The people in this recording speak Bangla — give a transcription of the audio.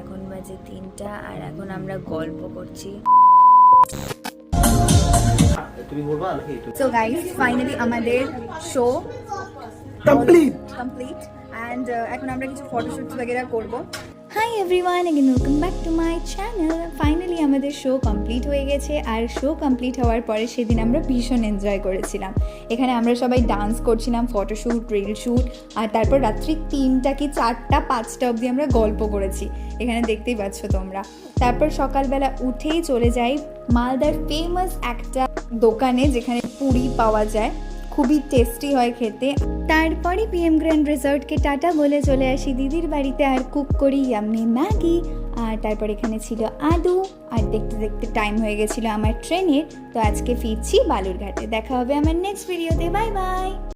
এখন বাজে 3টা আর এখন আমরা গল্প করছি। So guys, finally আমাদের শো কমপ্লিট and এখন আমরা কিছু ফটোশুটস वगैरह করব। Hi everyone, again welcome back to my channel. Finally আমাদের শো কমপ্লিট হয়ে গেছে আর শো কমপ্লিট হওয়ার পরে সেদিন আমরা ভীষণ এনজয় করেছিলাম। এখানে আমরা সবাই ডান্স করছিলাম, ফটোশ্যুট, রিল শ্যুট, আর তারপর রাত্রি 3টা কি 4টা 5টা অবধি আমরা গল্প করেছি, এখানে দেখতেই পাচ্ছ তোমরা। তারপর সকালবেলা উঠেই চলে যাই মালদার ফেমাস একটা দোকানে যেখানে পুরি পাওয়া যায়, খুবই টেস্টি হয় খেতে। তারপরে পিএম গ্র্যান্ড রিসর্টকে টাটা বলে চলে আসি দিদির বাড়িতে আর কুক করি ইয়াম্মি ম্যাগি। আর তারপর এখানে ছিল আদু, আর দেখতে দেখতে টাইম হয়ে গেছিলো আমার ট্রেনের। তো আজকে ফিরছি বালুরঘাটে। দেখা হবে আমার নেক্সট ভিডিওতে। Bye bye.